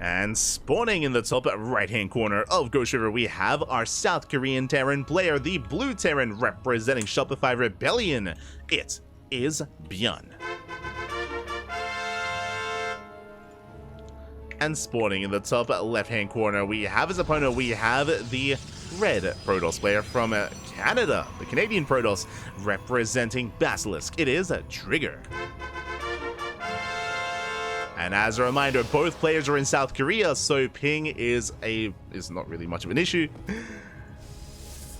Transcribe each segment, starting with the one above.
And spawning in the top right-hand corner of Ghost River, we have our South Korean Terran player, the Blue Terran representing Shopify Rebellion. It is ByuN. And spawning in the top left-hand corner, we have his opponent, we have the Red Protoss player from Canada, the Canadian Protoss, representing Basilisk. It is Trigger. And as a reminder, both players are in South Korea, so ping is not really much of an issue.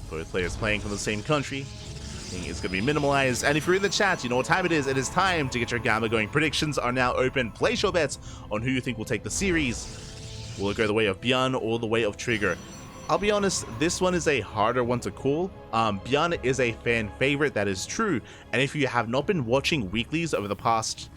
Both players playing from the same country. Ping is going to be minimalized. And if you're in the chat, you know what time it is. It is time to get your gamma going. Predictions are now open. Place your bets on who you think will take the series. Will it go the way of ByuN or the way of Trigger? I'll be honest, this one is a harder one to call. ByuN is a fan favorite, that is true. And if you have not been watching weeklies over the past,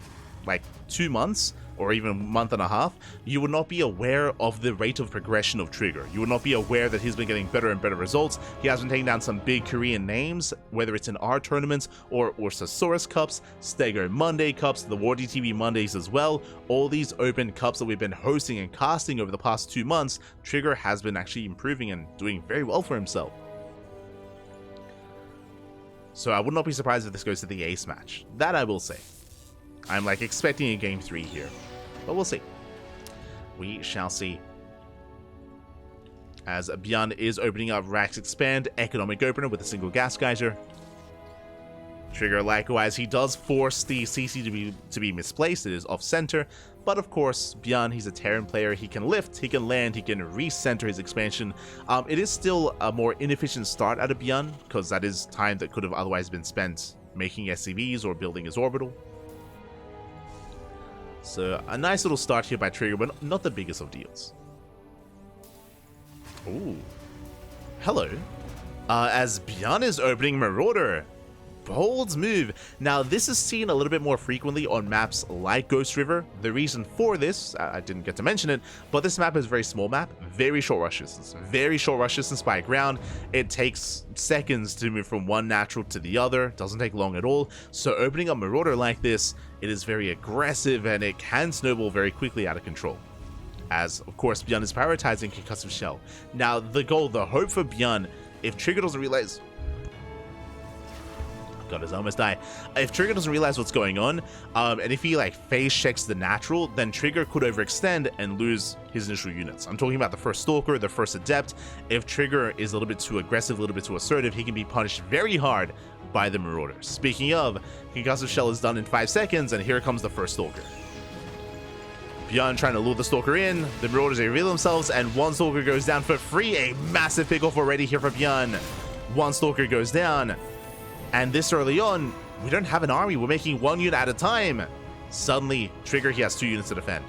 2 months, or even a month and a half, you would not be aware of the rate of progression of Trigger. You would not be aware that he's been getting better and better results. He has been taking down some big Korean names, whether it's in our tournaments or Ursasaurus Cups, Stego Monday Cups, the War DTV Mondays as well. All these open cups that we've been hosting and casting over the past 2 months, Trigger has been actually improving and doing very well for himself. So I would not be surprised if this goes to the ace match. That I will say. I'm expecting a game 3 here. But we'll see. We shall see. As ByuN is opening up Rax Expand, economic opener with a single gas geyser. Trigger, likewise, he does force the CC to be misplaced. It is off center. But of course, ByuN, he's a Terran player. He can lift, he can land, he can recenter his expansion. It is still a more inefficient start out of ByuN, because that is time that could have otherwise been spent making SCVs or building his orbital. So a nice little start here by Trigger, but not the biggest of deals. Ooh. Hello. As ByuN is opening Marauder. Bold move. Now, this is seen a little bit more frequently on maps like Ghost River. The reason for this, I didn't get to mention it, but this map is a very small map, very short rush distance. Very short rush distance by ground. It takes seconds to move from one natural to the other. Doesn't take long at all. So opening up Marauder like this, it is very aggressive and it can snowball very quickly out of control. As, of course, ByuN is prioritizing Concussive Shell. Now, the goal, the hope for ByuN, if Trigger doesn't realize... God, his almost die. If Trigger doesn't realize what's going on, and if he phase checks the natural, then Trigger could overextend and lose his initial units. I'm talking about the first Stalker, the first Adept. If Trigger is a little bit too aggressive, a little bit too assertive, he can be punished very hard by the Marauder. Speaking of, Concussive Shell is done in 5 seconds, and here comes the first Stalker. ByuN trying to lure the Stalker in, the Marauders, they reveal themselves, and one Stalker goes down for free. A massive pickoff already here for ByuN. One Stalker goes down. And this early on, we don't have an army. We're making 1 unit at a time. Suddenly, Trigger, he has 2 units to defend.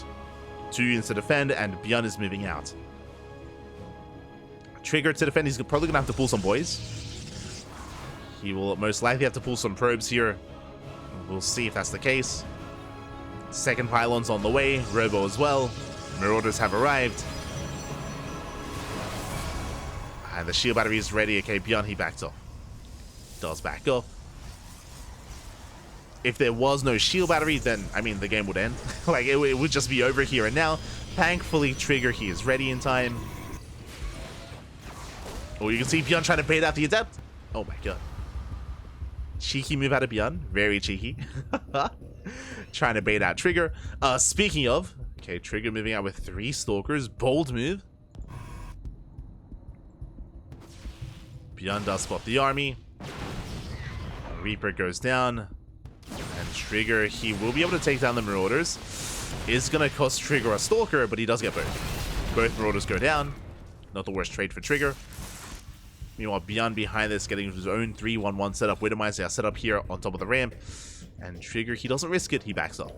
2 units to defend, and ByuN is moving out. Trigger to defend, he's probably going to have to pull some boys. He will most likely have to pull some probes here. We'll see if that's the case. Second pylon's on the way. Robo as well. Marauders have arrived. And the shield battery is ready. Okay, ByuN, he backed off. Does back up. If there was no shield battery, then, the game would end. It would just be over here and now. Thankfully, Trigger, he is ready in time. Oh, you can see ByuN trying to bait out the Adept. Oh my god. Cheeky move out of ByuN. Very cheeky. Trying to bait out Trigger. Speaking of, okay, Trigger moving out with 3 Stalkers. Bold move. ByuN does spot the army. Reaper goes down, and Trigger, he will be able to take down the Marauders. Is going to cost Trigger a Stalker, but he does get both. Both Marauders go down. Not the worst trade for Trigger. Meanwhile, ByuN behind this, getting his own 3-1-1 setup. Widowmizer, they are set up here on top of the ramp. And Trigger, he doesn't risk it, he backs off.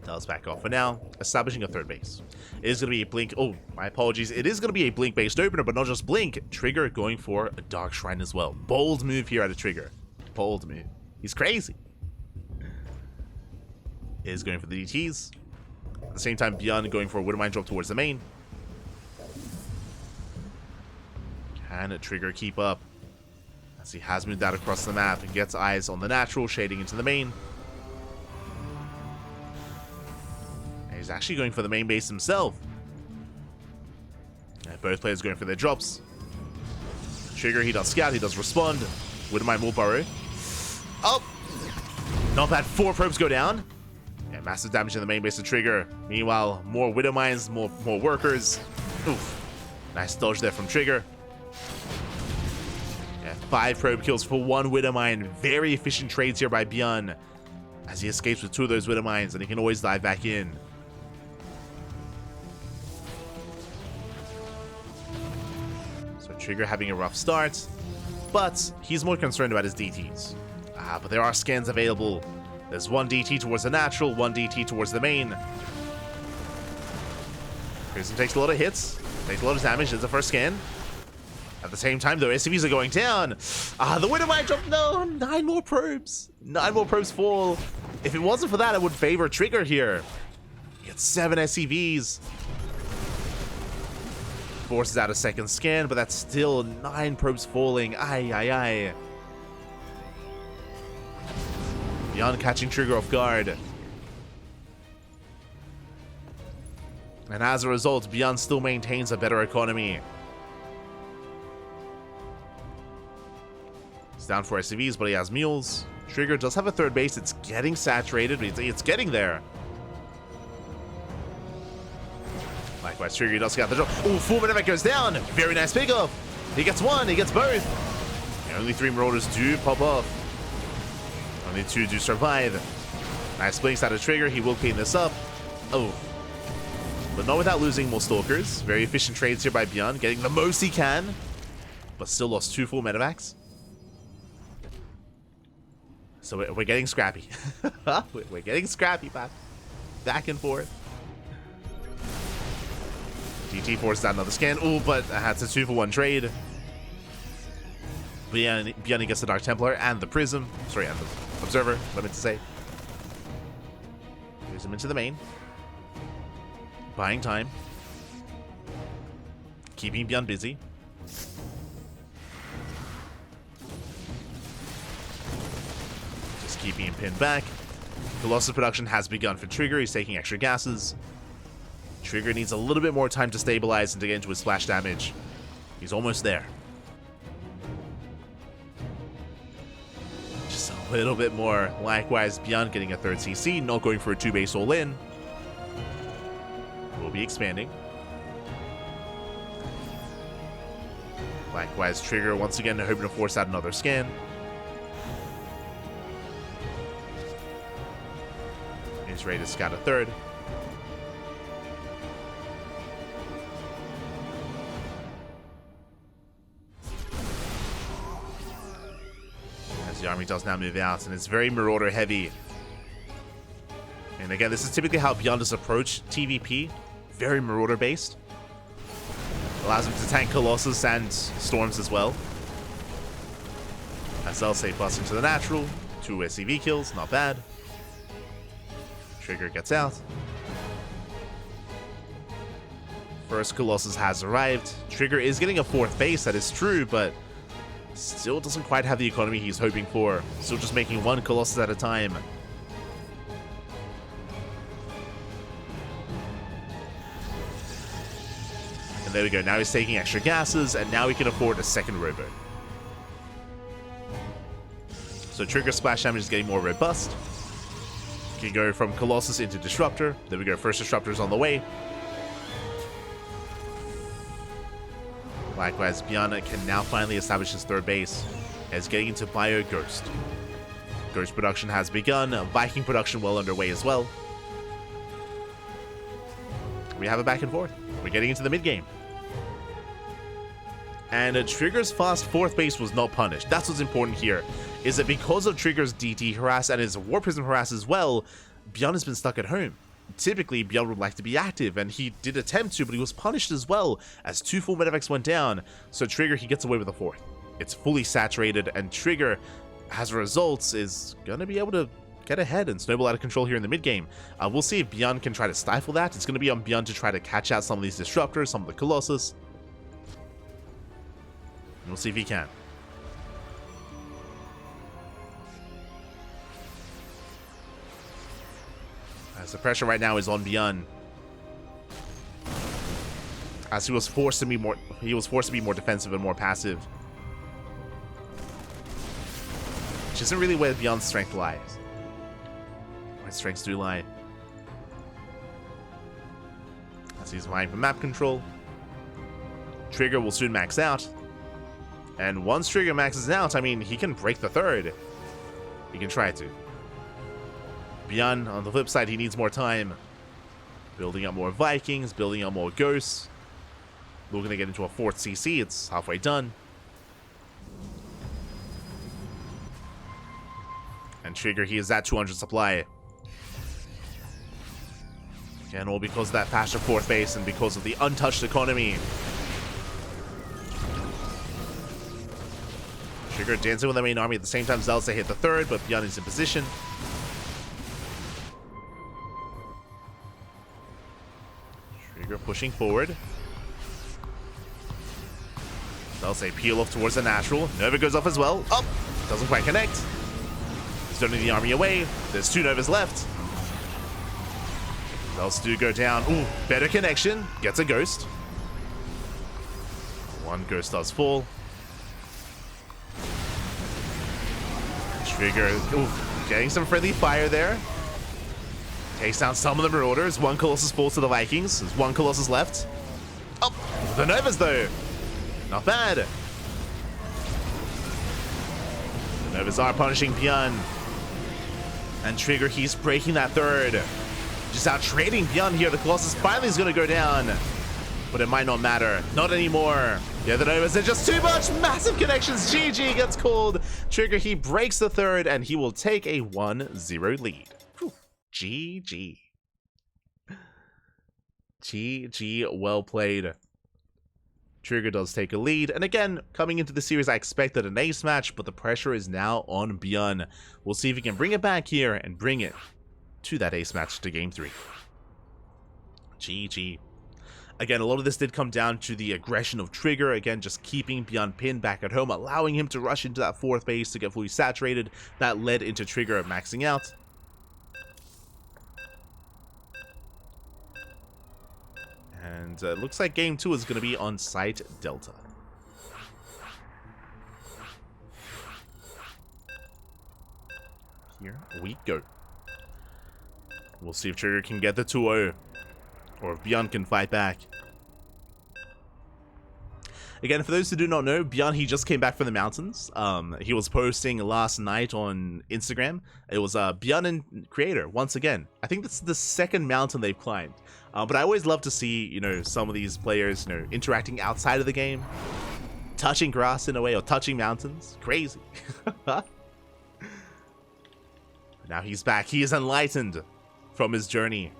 Does back off for now, establishing a 3rd base. It is going to be a Blink. Oh, my apologies. It is going to be a Blink-based opener, but not just Blink. Trigger going for a Dark Shrine as well. Bold move here out of Trigger. Bold move. He's crazy. Is going for the DTs. At the same time, ByuN going for a Widowmine drop towards the main. Can a Trigger keep up? As he has moved out across the map and gets eyes on the natural, shading into the main. He's actually going for the main base himself. Both players going for their drops. Trigger, he does scout, he does respond. Widowmine will burrow. Oh! Not bad, 4 probes go down. Yeah, massive damage in the main base of Trigger. Meanwhile, more Widowmines, more workers. Oof. Nice dodge there from Trigger. Yeah, 5 probe kills for 1 Widowmine. Very efficient trades here by ByuN, as he escapes with 2 of those Widowmines, and he can always dive back in. Trigger having a rough start, but he's more concerned about his DTs. But there are scans available. There's 1 DT towards the natural, 1 DT towards the main. Prism takes a lot of hits, takes a lot of damage. There's the first scan. At the same time, though, SCVs are going down. The Widowmine drop. No, 9 more probes. 9 more probes fall. If it wasn't for that, I would favor Trigger here. He gets 7 SCVs. Forces out a second scan, but that's still 9 probes falling. Aye. ByuN catching Trigger off guard. And as a result, ByuN still maintains a better economy. He's down 4 SCVs, but he has mules. Trigger does have a 3rd base. It's getting saturated, but it's getting there. Likewise, Trigger does get the drop. Oh, 4 Medevac goes down. Very nice pickoff. He gets 1, he gets both. And only 3 Marauders do pop off. Only 2 do survive. Nice blinks out of Trigger. He will clean this up. Oh. But not without losing more Stalkers. Very efficient trades here by ByuN, getting the most he can. But still lost 2 full Medevacs. So we're getting scrappy. We're getting scrappy, back and forth. DT forces out another scan. Oh, but that's a 2-for-1 trade. ByuN gets the Dark Templar and the Prism. Sorry, and the Observer, what I meant to say. Moves him into the main. Buying time. Keeping ByuN busy. Just keeping him pinned back. Colossus production has begun for Trigger. He's taking extra gases. Trigger needs a little bit more time to stabilize and to get into his splash damage. He's almost there. Just a little bit more. Likewise, ByuN getting a 3rd CC, not going for a 2-base all-in. We'll be expanding. Likewise, Trigger once again hoping to force out another scan. He's ready to scout a 3rd. The army does now move out, and it's very Marauder heavy. And again, this is typically how ByuN does approach TvP. Very Marauder based. Allows him to tank Colossus and Storms as well. SLC plus into the natural. 2 SCV kills, not bad. Trigger gets out. First Colossus has arrived. Trigger is getting a 4th base, that is true, but still doesn't quite have the economy he's hoping for. Still just making 1 Colossus at a time. And there we go. Now he's taking extra gases, and now he can afford a 2nd robo. So Trigger splash damage is getting more robust. Can go from Colossus into Disruptor. There we go. First Disruptor's on the way. Likewise, ByuN can now finally establish his 3rd base as getting into Bio Ghost. Ghost production has begun. Viking production well underway as well. We have a back and forth. We're getting into the mid game. And Trigger's fast 4th base was not punished. That's what's important here, is that because of Trigger's DT harass and his War Prism harass as well, ByuN has been stuck at home. Typically, ByuN would like to be active, and he did attempt to, but he was punished as well, as 2 full Medevacs went down. So Trigger, he gets away with a 4th. It's fully saturated, and Trigger, as a result, is going to be able to get ahead and snowball out of control here in the mid-game. We'll see if ByuN can try to stifle that. It's going to be on ByuN to try to catch out some of these Disruptors, some of the Colossus. And we'll see if he can. As the pressure right now is on ByuN. as he was forced to be more defensive and more passive. Which isn't really where ByuN's strength lies. Where strengths do lie. As he's vying for map control. Trigger will soon max out. And once Trigger maxes out, I mean, he can break the third. He can try to. ByuN, on the flip side, he needs more time. Building up more Vikings, building up more Ghosts. Looking to get into a 4th CC, it's halfway done. And Trigger, he is at 200 supply. Again, all because of that faster 4th base and because of the untouched economy. Trigger dancing with the main army at the same time. Zealous, they hit the 3rd, but ByuN is in position. Trigger pushing forward. Zealous, they peel off towards the natural. Nova goes off as well. Oh, doesn't quite connect. Turning the army away. There's 2 Novas left. Zealous do go down. Ooh, better connection. Gets a Ghost. 1 Ghost does fall. Trigger, ooh, getting some friendly fire there. Takes down some of the Marauders. 1 Colossus falls to the Vikings. There's 1 Colossus left. Oh, the Novas though. Not bad. The Novas are punishing ByuN. And Trigger, he's breaking that 3rd. Just out trading ByuN here. The Colossus finally is going to go down. But it might not matter. Not anymore. Yeah, the Novas are just too much. Massive connections. GG gets called. Trigger, he breaks the 3rd, and he will take a 1-0 lead. Whew. GG. GG, well played. Trigger does take a lead. And again, coming into the series, I expected an ace match, but the pressure is now on ByuN. We'll see if he can bring it back here and bring it to that ace match to game 3. GG. Again, a lot of this did come down to the aggression of Trigger. Again, just keeping ByuN pinned back at home, allowing him to rush into that 4th base to get fully saturated. That led into Trigger maxing out. And it looks like game 2 is going to be on site Delta. Here we go. We'll see if Trigger can get the 2-0. Or if ByuN can fight back. Again, for those who do not know, ByuN, he just came back from the mountains. He was posting last night on Instagram. It was ByuN and Creator, once again. I think this is the 2nd mountain they've climbed. But I always love to see, you know, some of these players, you know, interacting outside of the game. Touching grass in a way, or touching mountains. Crazy. Now he's back. He is enlightened from his journey.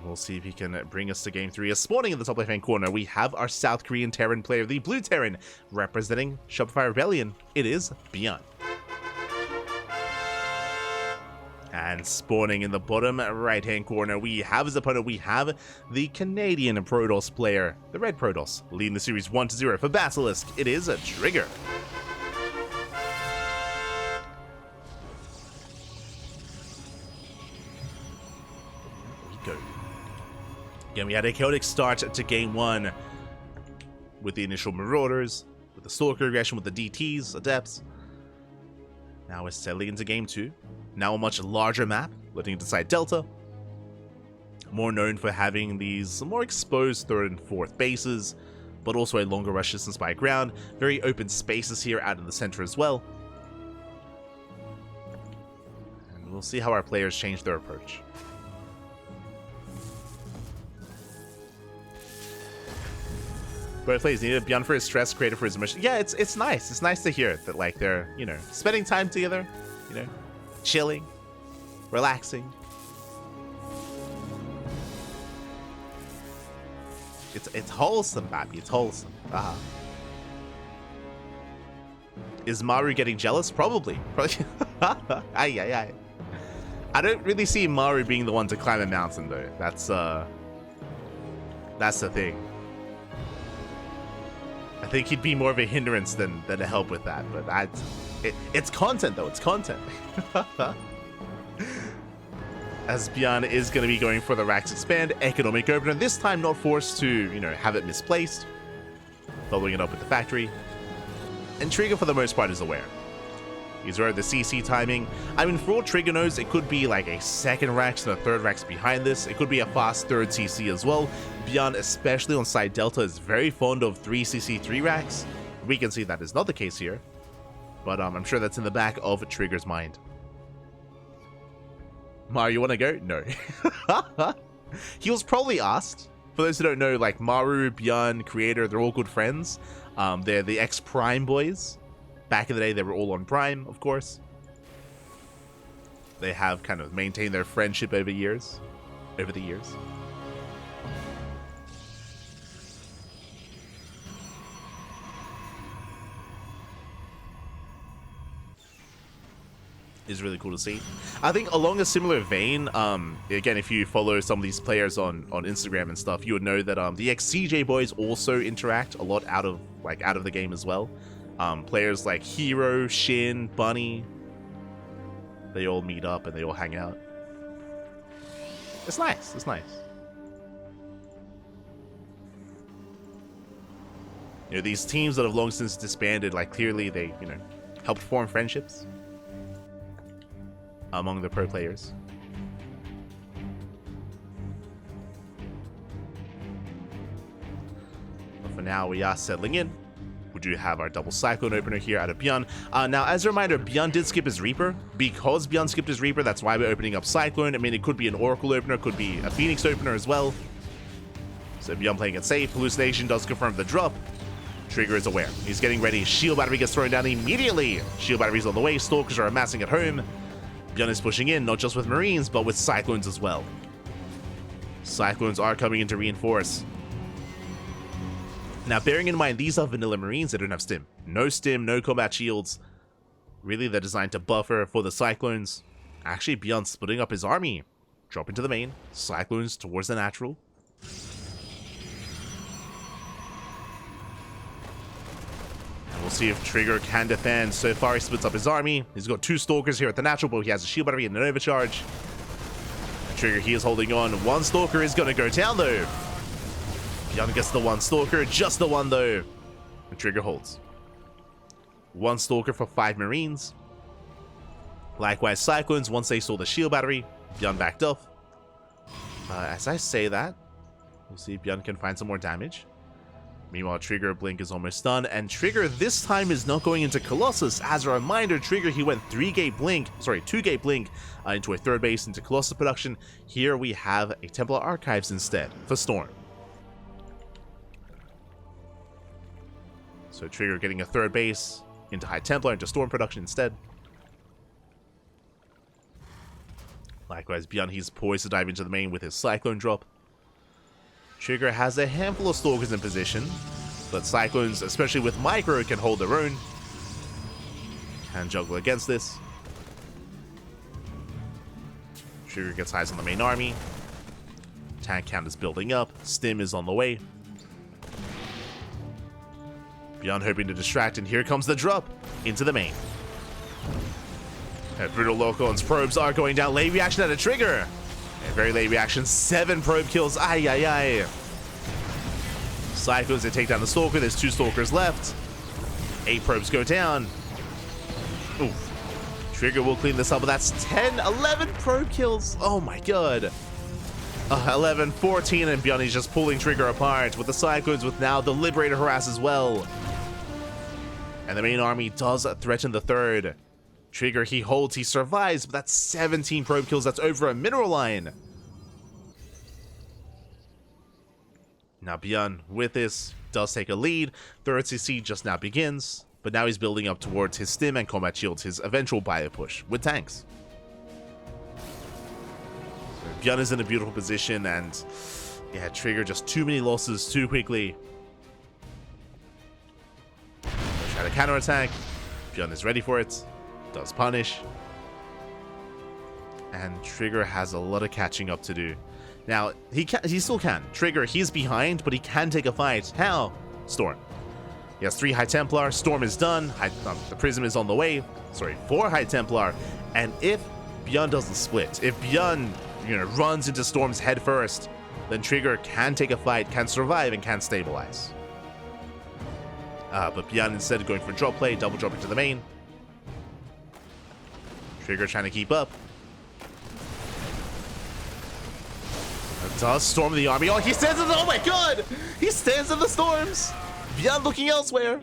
We'll see if he can bring us to game 3. As spawning in the top left-hand corner, we have our South Korean Terran player, the Blue Terran, representing Shopify Rebellion. It is ByuN. And spawning in the bottom right-hand corner, we have his opponent. We have the Canadian Protoss player, the Red Protoss, leading the series 1-0 for Basilisk. It is a Trigger. Again, we had a chaotic start to game 1 with the initial Marauders, with the Stalker aggression, with the DTs, Adepts. Now we're settling into game 2. Now a much larger map, letting it decide Delta. More known for having these more exposed 3rd and 4th bases, but also a longer rush distance by ground. Very open spaces here out in the center as well. And we'll see how our players change their approach. Both players needed ByuN for his stress, Creator for his emotion. Yeah, it's nice. It's nice to hear that, like, they're, you know, spending time together, you know, chilling, relaxing. It's wholesome, Bappy. It's wholesome. Is Maru getting jealous? Probably. Aye. I don't really see Maru being the one to climb a mountain, though. That's the thing. I think he'd be more of a hindrance than a help with that, but it's content though. It's content. as ByuN is going to be going for the Rax Expand Economic Opener, this time not forced to, you know, have it misplaced, following it up with the Factory. And Trigger, for the most part, is aware. He's aware of the CC timing. I mean, for all Trigger knows, it could be like a second Rax and a third Rax behind this. It could be a fast third CC as well. ByuN, especially on side Delta, is very fond of 3CC 3 Rax. We can see that is not the case here, but I'm sure that's in the back of Trigger's mind. Maru, you want to go? No. He was probably asked. For those who don't know, like Maru, ByuN, Creator, they're all good friends. They're the ex-Prime boys. Back in the day, they were all on Prime, of course. They have kind of maintained their friendship over the years. Is really cool to see. I think along a similar vein, again, if you follow some of these players on Instagram and stuff, you would know that the ex-CJ boys also interact a lot out of the game as well. Players like Hero, Shin, Bunny, they all meet up and they all hang out. It's nice. It's nice. You know, these teams that have long since disbanded, like clearly they, you know, helped form friendships among the pro players. But for now, we are settling in. We do have our double Cyclone opener here out of ByuN. Now, as a reminder, ByuN did skip his Reaper. Because ByuN skipped his Reaper, that's why we're opening up Cyclone. I mean, it could be an Oracle opener, could be a Phoenix opener as well. So ByuN playing it safe. Hallucination does confirm the drop. Trigger is aware. He's getting ready. Shield Battery gets thrown down immediately. Shield Battery's on the way. Stalkers are amassing at home. ByuN is pushing in, not just with Marines, but with Cyclones as well. Cyclones are coming in to reinforce. Now, bearing in mind, these are vanilla Marines that don't have stim. No stim, no combat shields. Really, they're designed to buffer for the Cyclones. Actually, ByuN splitting up his army. Drop into the main. Cyclones towards the natural. And we'll see if Trigger can defend. So far, he splits up his army. He's got 2 Stalkers here at the natural, but he has a shield battery and an overcharge. And Trigger, he is holding on. 1 Stalker is going to go down, though. ByuN gets the 1 Stalker, just the 1, though. And Trigger holds. 1 Stalker for 5 Marines. Likewise, Cyclones, once they saw the shield battery, ByuN backed off. As I say that, we'll see if ByuN can find some more damage. Meanwhile, Trigger Blink is almost done, and Trigger this time is not going into Colossus. As a reminder, Trigger, he went 2-gate Blink into a 3rd base into Colossus production. Here we have a Templar Archives instead for Storm. So Trigger getting a 3rd base into High Templar into Storm production instead. Likewise, ByuN, he's poised to dive into the main with his Cyclone drop. Trigger has a handful of Stalkers in position, but Cyclones, especially with Micro, can hold their own. Can juggle against this. Trigger gets eyes on the main army. Tank count is building up. Stim is on the way. ByuN hoping to distract, and here comes the drop into the main. Brutal Locon's probes are going down. Late reaction at a Trigger. A very late reaction. 7 probe kills. Ay, ay, ay. Cyclones, they take down the Stalker. There's 2 Stalkers left. 8 probes go down. Oof. Trigger will clean this up, but that's 10, 11 probe kills. Oh my god. 11, 14, and ByuN is just pulling Trigger apart with the Cyclones, with now the Liberator harass as well. And the main army does threaten the 3rd. Trigger, he holds, he survives, but that's 17 probe kills. That's over a mineral line. Now ByuN, with this, does take a lead. 3rd CC just now begins, but now he's building up towards his stim and combat shields, his eventual bio push with tanks. So ByuN is in a beautiful position, and yeah, Trigger just too many losses too quickly. Try to counterattack. ByuN is ready for it. Does punish, and Trigger has a lot of catching up to do. Now he still can. Trigger, he's behind, but he can take a fight. How? Storm. He has 3 High Templar. Storm is done. The Prism is on the way. Sorry, 4 High Templar. And if ByuN doesn't split, if ByuN runs into Storms head first, then Trigger can take a fight, can survive, and can stabilize. But ByuN instead going for drop play, double drop into the main. Trigger trying to keep up. Does storm the army. Oh, he stands in the... Oh my god! He stands in the storms! ByuN looking elsewhere.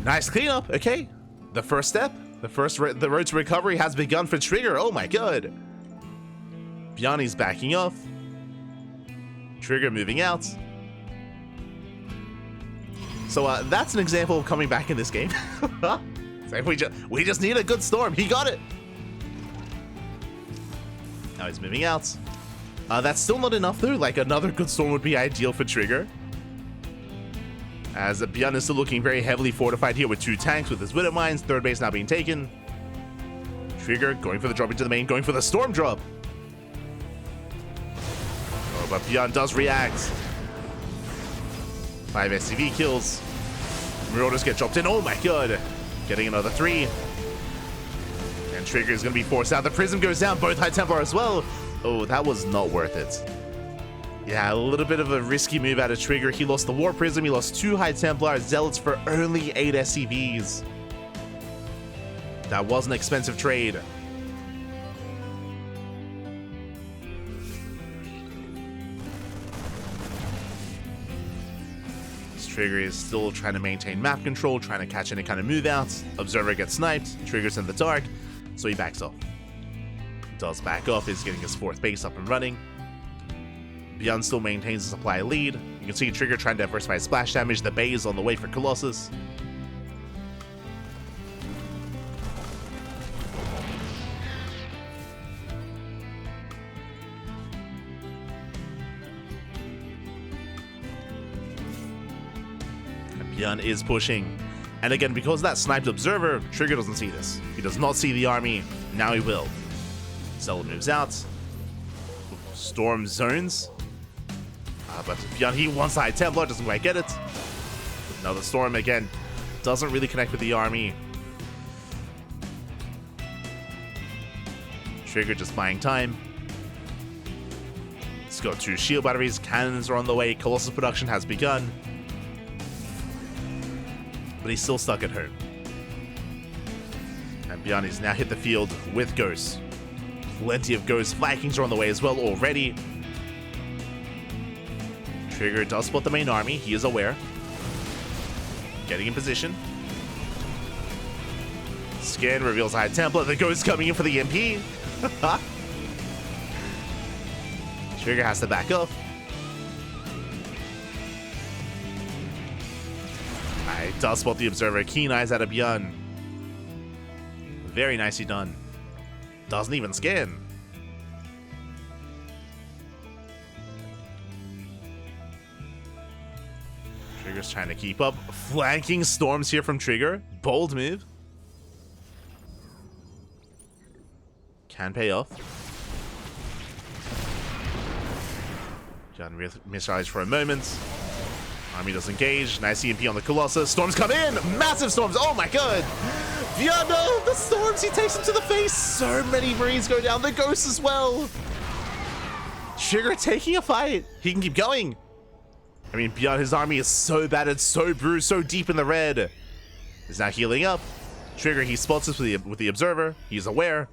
Nice cleanup. Okay. The first step. The road to recovery has begun for Trigger. Oh my god. ByuN is backing off. Trigger moving out. So that's an example of coming back in this game. we just need a good storm. He got it. Now he's moving out. That's still not enough though. Like, another good storm would be ideal for Trigger. As ByuN is still looking very heavily fortified here with 2 tanks with his Widow Mines. Third base now being taken. Trigger going for the drop into the main, going for the storm drop. Oh, but ByuN does react. 5 SCV kills. Marauders get dropped in. Oh my god. Getting another 3. And Trigger is going to be forced out. The Prism goes down. Both High Templar as well. Oh, that was not worth it. Yeah, a little bit of a risky move out of Trigger. He lost the War Prism. He lost 2 High Templar Zealots for only 8 SCVs. That was an expensive trade. Trigger is still trying to maintain map control, trying to catch any kind of move outs. Observer gets sniped. Trigger's in the dark, so he backs off. Does back off, is getting his 4th base up and running. ByuN still maintains the supply lead. You can see Trigger trying to diversify splash damage. The Bay is on the way for Colossus. And ByuN is pushing. And again, because that sniped Observer, Trigger doesn't see this. He does not see the army. Now he will. Zealot moves out. Storm zones. But ByuN, he wants the High Templar, doesn't quite get it. Another storm again. Doesn't really connect with the army. Trigger just buying time. Let's go 2 shield batteries. Cannons are on the way. Colossus production has begun. But he's still stuck at home. And ByuN has now hit the field with Ghosts. Plenty of Ghosts. Vikings are on the way as well already. Trigger does spot the main army. He is aware. Getting in position. Scan reveals High Templar. The Ghost coming in for the MP. Trigger has to back up. Alright, does spot the Observer. Keen eyes out of ByuN. Very nicely done. Doesn't even scan. Trigger's trying to keep up. Flanking storms here from Trigger. Bold move. Can pay off. ByuN missiles for a moment. Army does engage. Nice EMP on the Colossus. Storms come in. Massive storms. Oh my god. ByuN, no, the storms. He takes him to the face. So many Marines go down. The Ghosts as well. Trigger taking a fight. He can keep going. I mean, ByuN, his army is so battered, so bruised, so deep in the red. He's now healing up. Trigger, he spots us with the Observer. He's aware.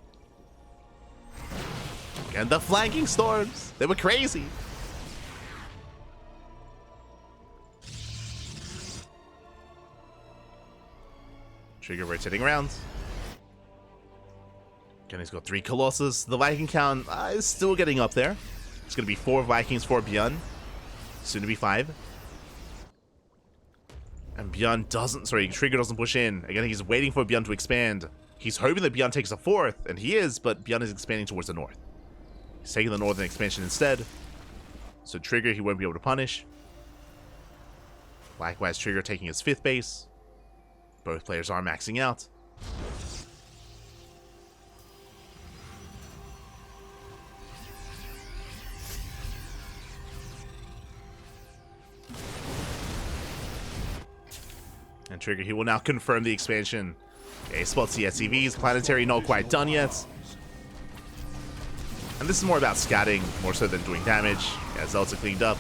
And the flanking storms. They were crazy. Trigger rotating around. Again, he's got 3 Colossus. The Viking count is still getting up there. It's going to be 4 Vikings for ByuN. Soon to be 5. And ByuN doesn't... Sorry, Trigger doesn't push in. Again, he's waiting for ByuN to expand. He's hoping that ByuN takes a 4th, and he is, but ByuN is expanding towards the north. He's taking the northern expansion instead. So Trigger, he won't be able to punish. Likewise, Trigger taking his 5th base. Both players are maxing out. And Trigger, he will now confirm the expansion. Okay, spots the SCVs. Planetary not quite done yet. And this is more about scatting, more so than doing damage. Yeah, Zelda cleaned up.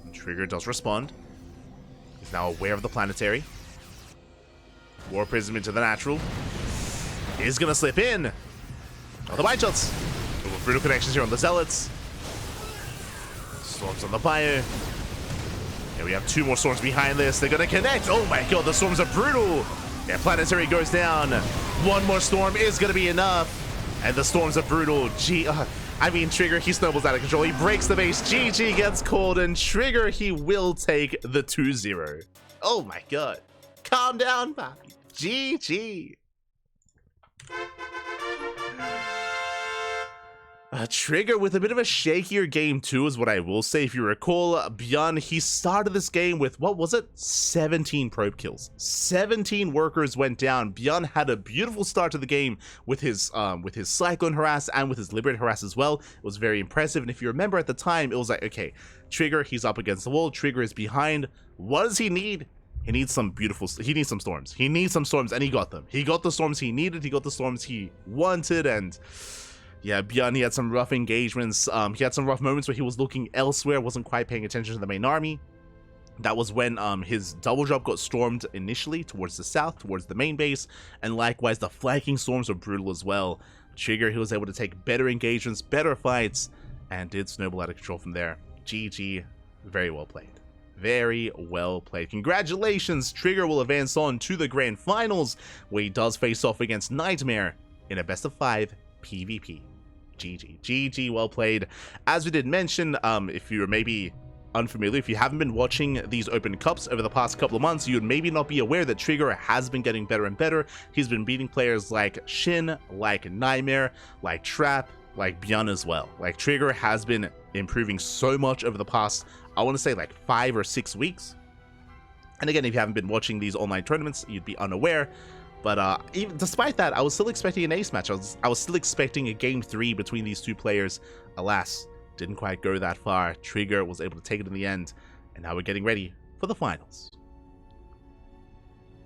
And Trigger does respond. He's now aware of the planetary. War Prism into the natural. Is gonna slip in. Oh, the Bite Shots. Brutal connections here on the Zealots. Storms on the Bio. Yeah, we have 2 more Storms behind this. They're gonna connect. Oh my god, the Storms are brutal. Yeah, planetary goes down. 1 more Storm is gonna be enough. And the Storms are brutal. I mean, Trigger, he snowballs out of control. He breaks the base. GG gets called, and Trigger, he will take the 2-0. Oh my god. Calm down, papi. GG. Trigger with a bit of a shakier game too is what I will say. If you recall, ByuN, he started this game with, what was it? 17 probe kills. 17 workers went down. ByuN had a beautiful start to the game with his Cyclone Harass and with his Liberate Harass as well. It was very impressive, and if you remember at the time, it was like, okay, Trigger, he's up against the wall. Trigger is behind. What does he need? He needs some he needs some storms. He needs some storms, and he got them. He got the storms he needed. He got the storms he wanted, and yeah, ByuN, he had some rough engagements. He had some rough moments where he was looking elsewhere, wasn't quite paying attention to the main army. That was when his double drop got stormed initially towards the south, towards the main base, and likewise the flanking storms were brutal as well. Trigger, he was able to take better engagements, better fights, and did snowball out of control from there. GG, very well played. Very well played. Congratulations, Trigger will advance on to the grand finals, where he does face off against Nightmare in a best of 5 PvP. GG. GG, well played. As we did mention, if you're maybe unfamiliar, if you haven't been watching these open cups over the past couple of months, you'd maybe not be aware that Trigger has been getting better and better. He's been beating players like Shin, like Nightmare, like Trap, like ByuN as well. Like, Trigger has been improving so much over the past, I want to say, like 5 or 6 weeks. And again, if you haven't been watching these online tournaments, you'd be unaware. But even despite that, I was still expecting an ace match. I was still expecting a game 3 between these 2 players. Alas, didn't quite go that far. Trigger was able to take it in the end, and now we're getting ready for the finals.